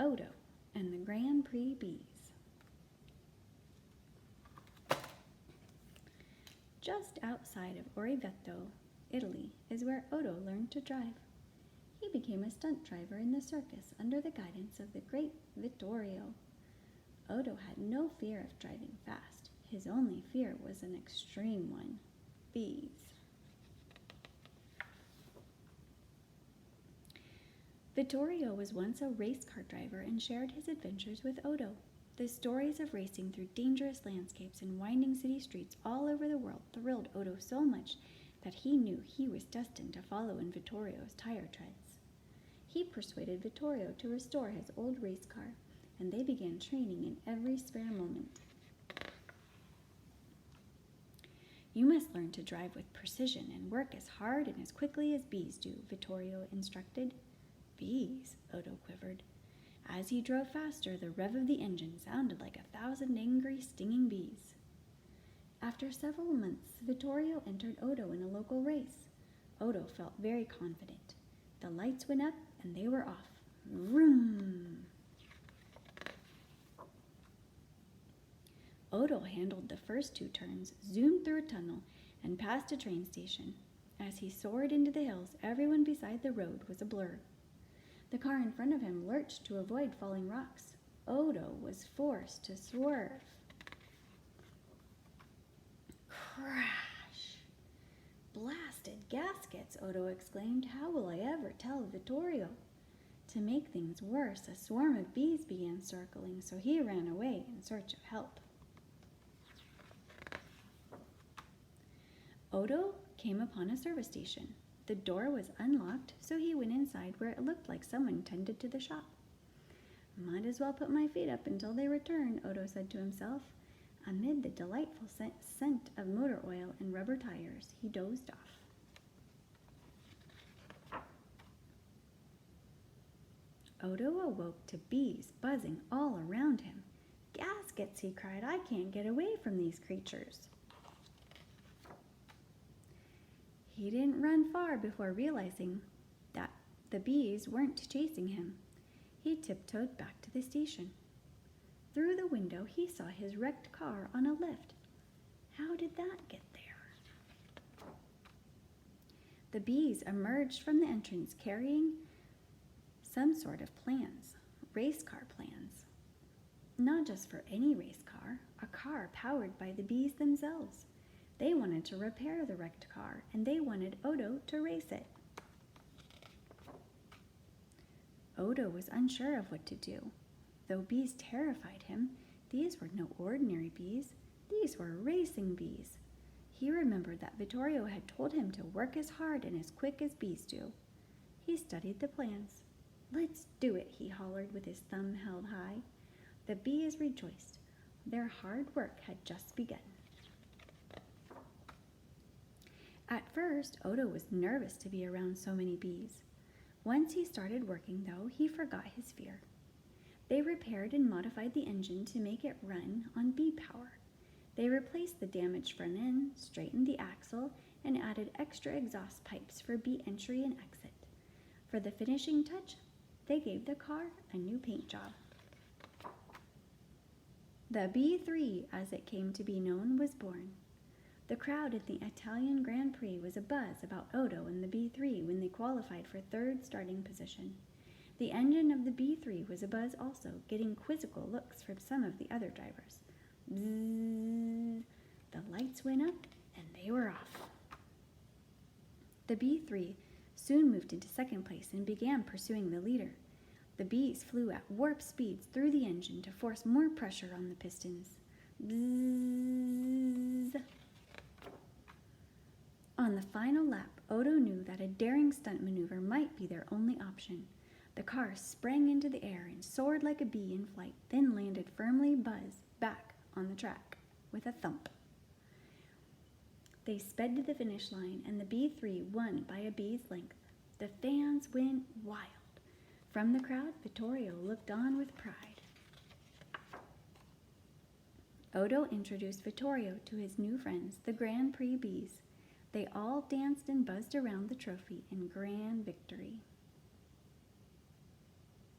Otto and the Grand Prix bees. Just outside of Orvieto, Italy, is where Otto learned to drive. He became a stunt driver in the circus under the guidance of the great Vittorio. Otto had no fear of driving fast. His only fear was an extreme one: bees. Vittorio was once a race car driver and shared his adventures with Otto. The stories of racing through dangerous landscapes and winding city streets all over the world thrilled Otto so much that he knew he was destined to follow in Vittorio's tire treads. He persuaded Vittorio to restore his old race car, and they began training in every spare moment. "You must learn to drive with precision and work as hard and as quickly as bees do," Vittorio instructed. "Bees?" Otto quivered. As he drove faster, the rev of the engine sounded like 1,000 angry, stinging bees. After several months, Vittorio entered Otto in a local race. Otto felt very confident. The lights went up and they were off. Vroom! Otto handled the first 2 turns, zoomed through a tunnel, and passed a train station. As he soared into the hills, everyone beside the road was a blur. The car in front of him lurched to avoid falling rocks. Otto was forced to swerve. Crash! "Blasted gaskets!" Otto exclaimed. "How will I ever tell Vittorio?" To make things worse, a swarm of bees began circling, so he ran away in search of help. Otto came upon a service station. The door was unlocked, so he went inside where it looked like someone tended to the shop. "Might as well put my feet up until they return," Otto said to himself. Amid the delightful scent of motor oil and rubber tires, he dozed off. Otto awoke to bees buzzing all around him. "Gaskets!" he cried. "I can't get away from these creatures." He didn't run far before realizing that the bees weren't chasing him. He tiptoed back to the station. Through the window, he saw his wrecked car on a lift. How did that get there? The bees emerged from the entrance carrying some sort of plans, race car plans. Not just for any race car, a car powered by the bees themselves. They wanted to repair the wrecked car, and they wanted Otto to race it. Otto was unsure of what to do. Though bees terrified him, these were no ordinary bees. These were racing bees. He remembered that Vittorio had told him to work as hard and as quick as bees do. He studied the plans. "Let's do it," he hollered with his thumb held high. The bees rejoiced. Their hard work had just begun. At first, Otto was nervous to be around so many bees. Once he started working, though, he forgot his fear. They repaired and modified the engine to make it run on bee power. They replaced the damaged front end, straightened the axle, and added extra exhaust pipes for bee entry and exit. For the finishing touch, they gave the car a new paint job. The B3, as it came to be known, was born. The crowd at the Italian Grand Prix was abuzz about Otto and the B3 when they qualified for 3rd starting position. The engine of the B3 was abuzz also, getting quizzical looks from some of the other drivers. Bzzz. The lights went up and they were off. The B3 soon moved into 2nd place and began pursuing the leader. The bees flew at warp speeds through the engine to force more pressure on the pistons. Bzzz. On the final lap, Otto knew that a daring stunt maneuver might be their only option. The car sprang into the air and soared like a bee in flight, then landed firmly back on the track with a thump. They sped to the finish line, and the B3 won by a bee's length. The fans went wild. From the crowd, Vittorio looked on with pride. Otto introduced Vittorio to his new friends, the Grand Prix bees. They all danced and buzzed around the trophy in grand victory.